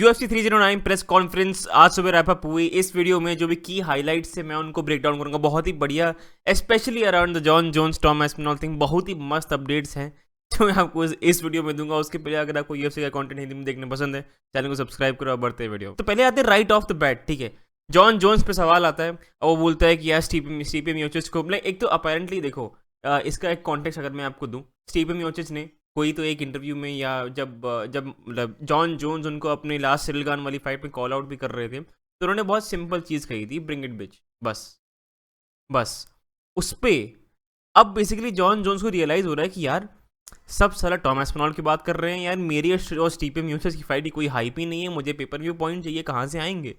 UFC 309 press conference आज सुबह wrap up हुई। इस वीडियो में जो भी की हाइलाइट्स है मैं उनको ब्रेक डाउन करूंगा, बहुत ही बढ़िया, specially around the Jon Jones Tom Aspinall thing. बहुत ही मस्त अपडेट्स हैं जो मैं आपको इस वीडियो में दूंगा। उसके पहले अगर आपको UFC का कंटेंट हिंदी में देखना पसंद है, चैनल को सब्सक्राइब करो और बढ़ते वीडियो। तो पहले आते हैं राइट ऑफ द बैट, ठीक है। जॉन जोन्स पे सवाल आता है और वो बोलता है कि यार स्टीफन मियोचिच को, मतलब एक तो अपेरेंटली देखो, इसका एक कॉन्टेक्स्ट अगर मैं आपको दूं, स्टीफन मियोचिच ने कोई तो एक इंटरव्यू में या जब मतलब जॉन जोन्स उनको अपने लास्ट सिरिल गान वाली फाइट में कॉल आउट भी कर रहे थे, तो उन्होंने बहुत सिंपल चीज़ कही थी, ब्रिंग इट बिच। बस बस उस पे अब बेसिकली जॉन जोन्स को रियलाइज़ हो रहा है कि यार सब साला टॉम एस्पिनॉल की बात कर रहे हैं यार, मेरी और स्टीफन मियोचिच की फाइट की कोई हाइप ही नहीं है, मुझे पेपर व्यू पॉइंट चाहिए, कहाँ से आएंगे।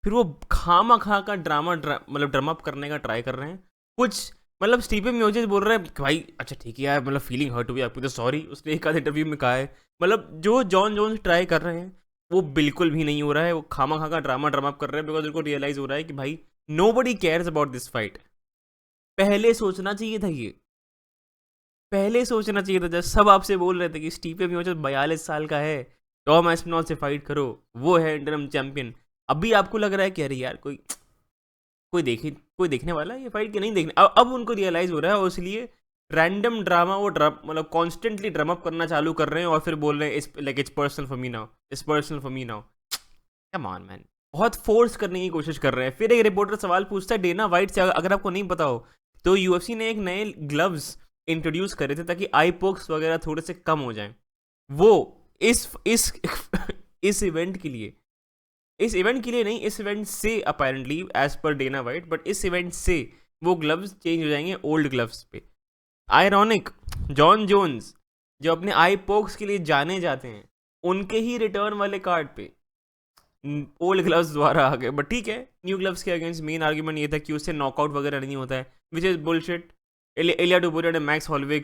फिर वो खामा खा का मतलब ड्रम अप करने का ट्राई कर रहे हैं कुछ। मतलब स्टीफन मियोचिच बोल रहा है कि भाई अच्छा ठीक है यार, मतलब फीलिंग हर्ट हुई आपकी तो सॉरी, उसने एक आध इंटरव्यू में कहा है। मतलब जो जॉन जोन्स ट्राई कर रहे हैं वो बिल्कुल भी नहीं हो रहा है, वो खामा खा का ड्रामा अप कर रहे हैं, बिकॉज उनको रियलाइज हो रहा है कि भाई nobody cares about this fight. पहले सोचना चाहिए था ये, पहले सोचना चाहिए था जब सब आपसे बोल रहे थे कि स्टीफन मियोचिच 42 साल का है, टॉम एस्पिनॉल से फाइट करो, वो है इंटरम चैंपियन। अभी आपको लग रहा है कि अरे यार कोई देखने वाला है ये फाइट कि नहीं देखने। अब उनको रियलाइज हो रहा है और इसलिए रैंडम ड्रामा वो मतलब कॉन्स्टेंटली ड्रम अप करना चालू कर रहे हैं और फिर बोल रहे हैं like it's personal for me now, it's personal for me now. Come on man, बहुत फोर्स करने की कोशिश कर रहे हैं। फिर एक रिपोर्टर सवाल पूछता है डेना वाइट से, अगर आपको नहीं पता हो तो यूएफसी ने एक नए ग्लव्स इंट्रोड्यूस करे थे ताकि आई पोक्स वगैरह थोड़े से कम हो जाएं। वो इस इस इवेंट के लिए, इस इवेंट के लिए नहीं, इस इवेंट से apparently as per Dana White, but इस इवेंट से वो ग्लव्स चेंज हो जाएंगे ओल्ड ग्लव्स पे। आयरॉनिक, जॉन जोन्स जो अपने आई पोक्स के लिए जाने जाते हैं उनके ही रिटर्न वाले कार्ड पे ओल्ड ग्लव्स द्वारा आ गए। बट ठीक है, न्यू ग्लव्स के अगेंस्ट मेन आर्ग्यूमेंट ये था कि उससे नॉकआउट वगैरह नहीं होता है, विच इज बुलशिट। एलिया डुबोरिया ने मैक्स हॉलवे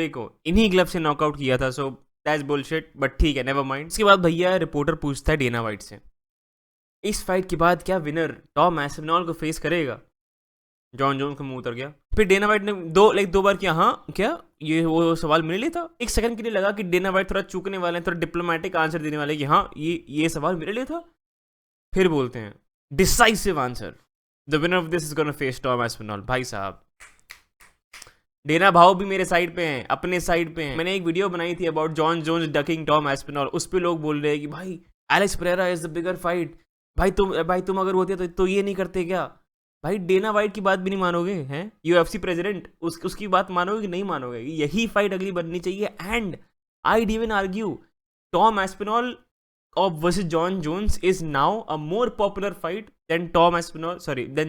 को इन्हीं ग्लव से नॉकआउट किया था, सो दैट्स बुलशिट। बट ठीक है, नेवर माइंड। इसके बाद भैया रिपोर्टर पूछता है डेना वाइट से, इस फाइट के बाद क्या विनर टॉम एस्पिनॉल को फेस करेगा? जॉन जोन्स का मुंह उतर गया। फिर डेना वाइट ने दो बार किया, हाँ क्या ये वो सवाल मेरे लिए था। एक सेकंड के लिए लगा कि डेना वाइट थोड़ा चूकने वाले हैं, थोड़ा डिप्लोमेटिक आंसर देने वाले कि हाँ ये सवाल मेरे लिए था। फिर बोलते हैं decisive answer, the winner of this is gonna face Tom Aspinall. भाई साहब डेना भाव भी मेरे साइड पे हैं, अपने साइड पे हैं। मैंने एक वीडियो बनाई थी about Jon Jones ducking Tom Aspinall, उस पर लोग बोल रहे हैं कि भाई Alex Pereira is the bigger fight. भाई तुम अगर होते तो ये नहीं करते क्या? भाई डेना वाइट की बात भी नहीं मानोगे हैं? यूएफसी प्रेसिडेंट, उसकी बात मानोगे कि नहीं मानोगे? यही फाइट अगली बननी चाहिए। And I even argue Tom Aspinall of versus John Jones is now a more popular fight than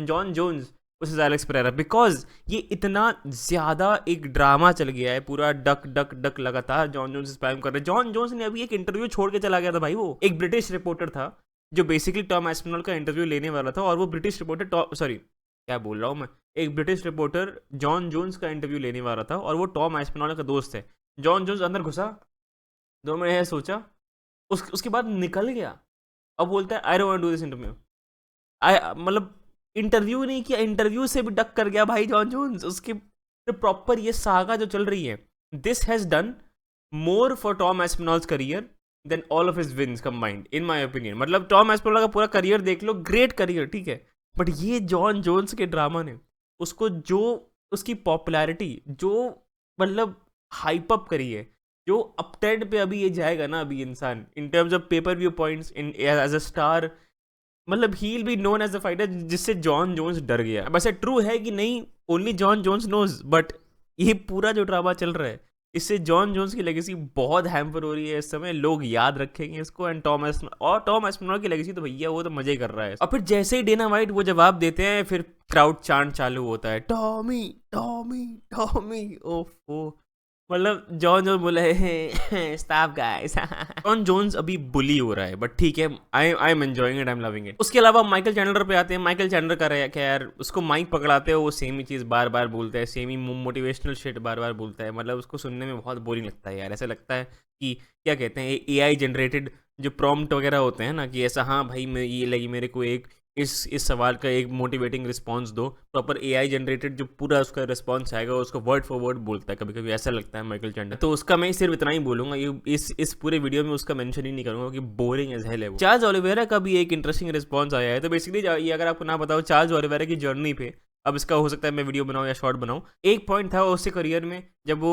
John Jones versus Alex Pereira, because ये इतना ज्यादा एक ड्रामा चल गया है, पूरा डक डक डक लगातार जॉन जोन्स स्पैम कर रहे हैं। जॉन जोन्स ने अभी एक इंटरव्यू छोड़ के चला गया था भाई, वो एक ब्रिटिश रिपोर्टर था जो बेसिकली टॉम एस्पिनॉल का इंटरव्यू लेने वाला था, और वो ब्रिटिश रिपोर्टर क्या बोल रहा हूँ मैं, एक ब्रिटिश रिपोर्टर जॉन जोन्स का इंटरव्यू लेने वाला था और वो टॉम एस्पिनॉल का दोस्त है। जॉन जोन्स अंदर घुसा, 2 मिनट सोचा, उसके बाद निकल गया। अब बोलता है I don't want to do this interview. I मतलब इंटरव्यू नहीं किया, इंटरव्यू से भी डक कर गया भाई जॉन जोन्स। उसके प्रॉपर ये सागा जो चल रही है, this has done more for Tom Aspinall's career than all of his wins combined, in my opinion. मतलब टॉम एस्पिनॉल का पूरा करियर देख लो, ग्रेट करियर, ठीक है, बट ये जॉन जोन्स के ड्रामा ने उसको जो उसकी पॉपुलैरिटी जो मतलब हाइप अप करी है, जो अप ट्रेंड पे अभी ये जाएगा ना अभी इंसान, in terms of pay per view points, in as a star, मतलब he will be known as a fighter जिससे जॉन जोन्स डर गया। वैसे ट्रू है कि नहीं, only Jon Jones knows, but ये पूरा जो ड्रामा चल रहा है इससे जॉन जोन्स की लेगेसी बहुत हैम्पर हो रही है इस समय। लोग याद रखेंगे इसको। एंड टॉम एस्पिनॉल की लेगेसी तो भैया वो तो मजे कर रहा है। और फिर जैसे ही डेना वाइट वो जवाब देते हैं, फिर क्राउड चांट चालू होता है, टॉमी टॉमी टॉमी। ओफो, मतलब जॉन जोन्स बोले स्टॉप गाइस। जॉन जोन्स अभी बुली हो रहा है, बट ठीक है, I am enjoying it, I am loving it. उसके अलावा माइकल चैंडलर पे आते हैं। माइकल चैंडलर का रहा क्या यार, उसको माइक पकड़ाते हो वो सेम ही चीज़ बार बार बोलता है, सेम ही मोटिवेशनल शिट बार बार बोलता है। मतलब उसको सुनने में बहुत बोरिंग लगता है यार। ऐसा लगता है कि क्या कहते हैं, एआई जनरेटेड जो प्रॉम्प्ट वगैरह होते हैं ना, कि ऐसा हाँ भाई मैं ये लगी मेरे को एक इस सवाल का एक मोटिवेटिंग रिस्पॉन्स दो। प्रॉपर एआई जनरेटेड जो पूरा उसका रिस्पॉन्स आएगा उसको वर्ड फॉर वर्ड बोलता है, कभी कभी ऐसा लगता है माइकल चैंडलर। तो उसका मैं सिर्फ इतना ही बोलूंगा, ये इस पूरे वीडियो में उसका मेंशन ही नहीं करूंगा कि बोरिंग एज हेल है वो। चार्ल्स ओलिवेरा का भी एक इंटरेस्टिंग रिस्पॉन्स आया है। तो बेसिकली ये अगर आपको ना बताओ, चार्ल्स ओलिवेरा की जर्नी पे, अब इसका हो सकता है मैं वीडियो बनाऊं या शॉर्ट बनाऊं, एक पॉइंट था उसके करियर में जब वो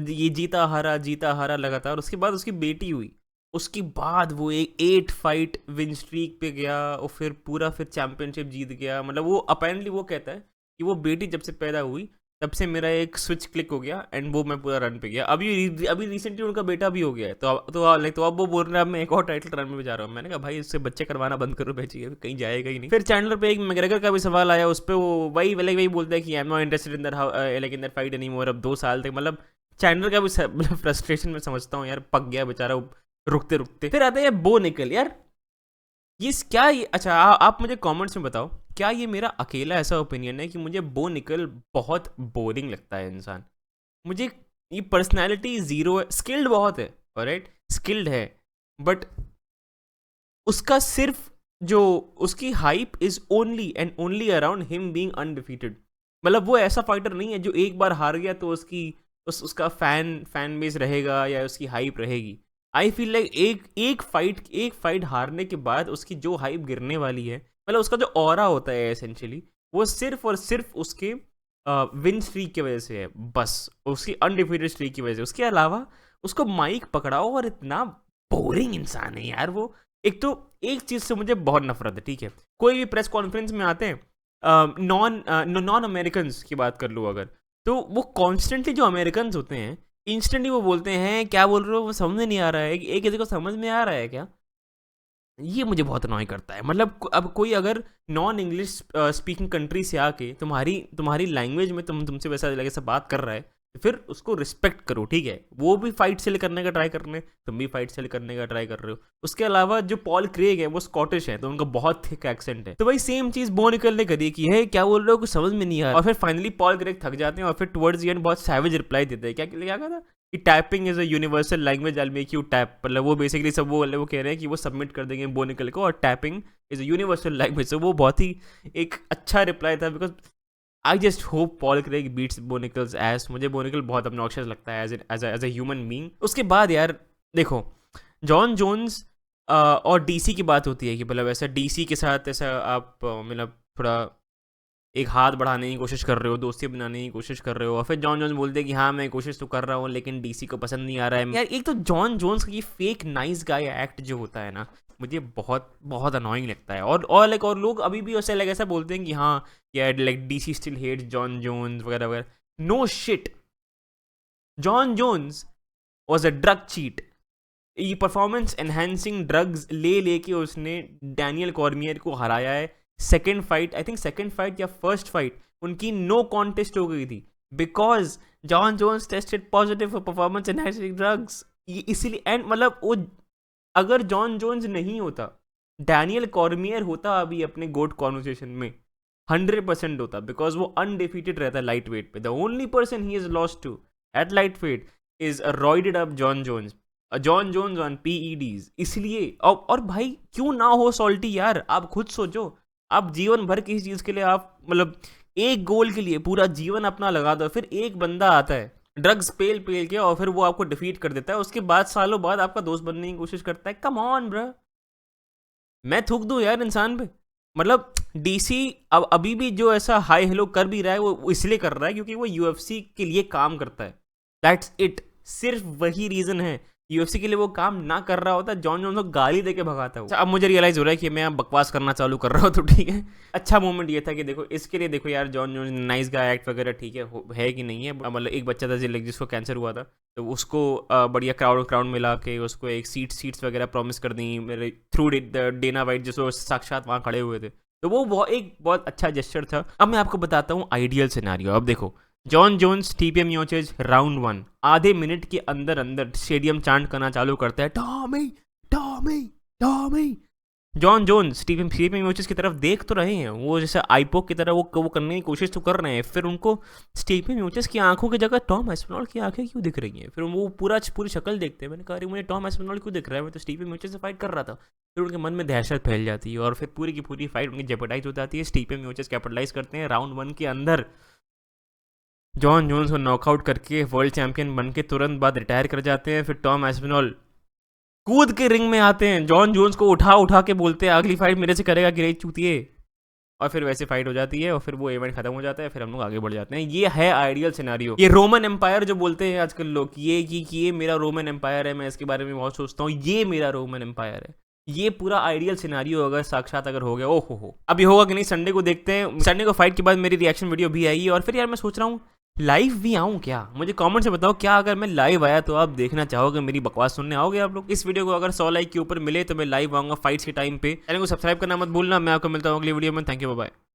ये जीता हारा लगातार, उसके बाद उसकी बेटी हुई, उसके बाद वो एक 8 फाइट विन स्ट्रीक पे गया और फिर चैंपियनशिप जीत गया। मतलब वो अपेरेंटली वो कहता है कि वो बेटी जब से पैदा हुई तब से मेरा एक स्विच क्लिक हो गया एंड वो मैं पूरा रन पे गया। अभी रिसेंटली उनका बेटा भी हो गया है, तो अब वो बोल रहे हैं अब मैं एक और टाइटल रन में जा रहा हूँ। मैंने कहा भाई इससे बच्चे करवाना बंद करो, भेजिए, कहीं जाएगा ही नहीं। फिर चैंडलर पे एक मैकग्रेगर का भी सवाल आया, उस पर वो वही बोलता है कि I am not interested in that fight any more. अब 2 साल तक, मतलब चैंडलर का भी फ्रस्ट्रेशन में समझता हूँ यार, पक गया बेचारा रुकते रुकते। फिर आता है बो निकल। यार अच्छा आप मुझे कमेंट्स में बताओ, क्या ये मेरा अकेला ऐसा ओपिनियन है कि मुझे बो निकल बहुत बोरिंग लगता है इंसान? मुझे ये पर्सनैलिटी जीरो है, स्किल्ड बहुत है, ऑलराइट स्किल्ड है, बट उसका सिर्फ जो उसकी hype is only and only around him being undefeated. मतलब वो ऐसा फाइटर नहीं है जो एक बार हार गया तो उसका फैन बेस रहेगा या उसकी हाइप रहेगी। आई फील लाइक एक फाइट हारने के बाद उसकी जो हाइप गिरने वाली है, मतलब उसका जो ऑरा होता है एसेंशियली, वो सिर्फ और सिर्फ उसके विन स्ट्रीक की वजह से है, बस उसकी अनडिफीटेड स्ट्रीक की वजह से। उसके अलावा उसको माइक पकड़ाओ और इतना बोरिंग इंसान है यार वो। एक तो एक चीज से मुझे बहुत नफरत है, ठीक है, कोई भी प्रेस कॉन्फ्रेंस में आते हैं, नॉन अमेरिकन की बात कर लूँ अगर, तो वो कॉन्स्टेंटली जो अमेरिकन होते हैं इंस्टेंटली वो बोलते हैं क्या बोल रहे हो, वो समझ में नहीं आ रहा है, एक किसी को समझ में आ रहा है क्या? ये मुझे बहुत अनॉय करता है। मतलब अब कोई अगर नॉन इंग्लिश स्पीकिंग कंट्री से आके तुम्हारी लैंग्वेज में तुमसे वैसा लगे सब बात कर रहा है, तो फिर उसको रिस्पेक्ट करो, ठीक है। वो भी फाइट सेल करने का ट्राई कर रहे हैं, तुम भी फाइट सेल करने का ट्राई कर रहे हो। उसके अलावा जो पॉल क्रेग है वो स्कॉटिश है, तो उनका बहुत थिक एक्सेंट है। तो भाई सेम चीज बो निकल ने करी की है, क्या बोल रहे हो कुछ समझ में नहीं आ रहा। और फिर फाइनली पॉल क्रेग थक जाते हैं और फिर टुवर्ड्स द एंड बहुत सैवेज रिप्लाई देते हैं। क्या कहा था कि typing is a universal language, I make you tap. मतलब वो बेसिकली सब वो कह रहे हैं कि वो सबमिट कर देंगे बो निकल को, और tapping is a universal language. तो वो बहुत ही एक अच्छा रिप्लाई था, because I just hope Paul Craig beats Bo Nickal's ass. मुझे बो निकल बहुत obnoxious लगता है एज अ ह्यूमन बीइंग। उसके बाद यार देखो, जॉन जोन्स और डीसी की बात होती है कि मतलब ऐसा डीसी के साथ ऐसा आप मतलब थोड़ा एक हाथ बढ़ाने की कोशिश कर रहे हो, दोस्ती बनाने की कोशिश कर रहे हो, और फिर जॉन जोन्स बोलते हैं कि हाँ मैं कोशिश तो कर रहा हूँ लेकिन डीसी को पसंद नहीं आ रहा है। यार एक तो जॉन जोन्स का ये फेक नाइस गाय एक्ट जो होता है ना, मुझे बहुत बहुत अनोइंग लगता है। और लोग अभी भी ऐसा बोलते हैं कि हाँ यार like DC still hates Jon Jones वगैरह वगैरह। No shit, Jon Jones was a drug cheat. ये परफॉर्मेंस एनहेंसिंग ड्रग्स लेके उसने डैनियल कॉर्मियर को हराया है। Second fight, I think second fight या फर्स्ट फाइट उनकी नो कॉन्टेस्ट हो गई थी, because Jon Jones tested positive for performance enhancing drugs. इसीलिए एंड मतलब वो अगर जॉन जोन्स नहीं होता, डैनियल कॉर्मियर होता अभी अपने गोट कॉन्वर्सेशन में 100% होता, बिकॉज वो अनडिफीटेड रहता है लाइट वेट पे। The only person he is lost to at light weight is roided up John Jones on PEDs। इसलिए और भाई क्यों ना हो सॉल्टी यार, आप खुद सोचो, आप जीवन भर किसी चीज के लिए आप मतलब एक गोल के लिए पूरा जीवन अपना लगा दो, फिर एक बंदा आता है ड्रग्स पेल के और फिर वो आपको डिफीट कर देता है, उसके बाद सालों बाद आपका दोस्त बनने की कोशिश करता है। कम ऑन ब्रो, मैं थूक दूं यार इंसान पे। मतलब डीसी अब अभी भी जो ऐसा हाई हेलो कर भी रहा है वो इसलिए कर रहा है क्योंकि वो UFC के लिए काम करता है, दैट्स इट। सिर्फ वही रीजन है। UFC के लिए वो काम ना कर रहा होता, जॉन जोन्स को गाली देके भगाता है। अब मुझे रियलाइज हो रहा है कि मैं बकवास करना चालू कर रहा हूँ, तो ठीक है। अच्छा मोमेंट ये था कि देखो इसके लिए देखो यार, Jon Jones nice guy act वगैरह ठीक है कि नहीं है। मतलब एक बच्चा था जिसको कैंसर हुआ था, तो उसको बढ़िया क्राउड मिला के उसको एक सीट्स वगैरह प्रॉमिस कर दी मेरे थ्रू डेना वाइट, जिसको साक्षात वहाँ खड़े हुए थे। तो वो एक बहुत अच्छा जेस्चर था। अब मैं आपको बताता हूँ आइडियल सिनारियो। अब देखो, जॉन जोन्स टीपीएम मियोचिच राउंड 1 आधे मिनट के अंदर स्टेडियम चांट करना चालू करता है, Tommy Tommy Tommy. John Jones Stephen Miocic की तरफ देख तो रहे हैं, वो जैसे आईपोक की तरह वो करने की कोशिश तो कर रहे हैं, फिर उनको स्टीफन मियोचिस की आंखों की जगह टॉम एस्पेनॉल की आंखें क्यों दिख रही हैं, फिर वो पूरी शक्ल देखते हैं, मैंने कहा अरे मुझे टॉम एस्पेनॉल क्यों दिख रहा है, मैं तो स्टीफन मियोचिस से फाइट कर रहा था। फिर उनके मन में दहशत फैल जाती है और फिर पूरी की पूरी फाइट उनकी जेपरडाइज हो जाती है। स्टीफन मियोचिस कैपिटलाइज करते हैं, राउंड 1 के अंदर जॉन जोन्स को नॉकआउट करके वर्ल्ड चैंपियन बन के तुरंत बाद रिटायर कर जाते हैं। फिर टॉम एस्पेनॉल कूद के रिंग में आते हैं, जॉन जोन्स को उठा के बोलते हैं अगली फाइट मेरे से करेगा कि नहीं चूतिए, और फिर वैसे फाइट हो जाती है और फिर वो इवेंट खत्म हो जाता है, फिर हम लोग आगे बढ़ जाते हैं। ये है आइडियल सिनेरियो, ये रोमन एम्पायर जो बोलते हैं आजकल लोग, ये मेरा रोमन एम्पायर है, मैं इसके बारे में बहुत सोचता हूँ, ये मेरा रोमन एम्पायर है। ये पूरा आइडियल सिनेरियो अगर साक्षात अगर हो गया, ओहो हो, अभी होगा कि नहीं संडे को देखते हैं। संडे को फाइट के बाद मेरी रिएक्शन वीडियो भी आएगी, और फिर यार मैं सोच रहा हूँ लाइव भी आऊँ क्या, मुझे कमेंट से बताओ, क्या अगर मैं लाइव आया तो आप देखना चाहोगे, मेरी बकवास सुनने आओगे आप लोग। इस वीडियो को अगर 100 लाइक के ऊपर मिले तो मैं लाइव आऊँगा फाइट्स के टाइम पे। चैनल को सब्सक्राइब करना मत भूलना। मैं आपको मिलता हूँ अगली वीडियो में। Thank you, bye bye.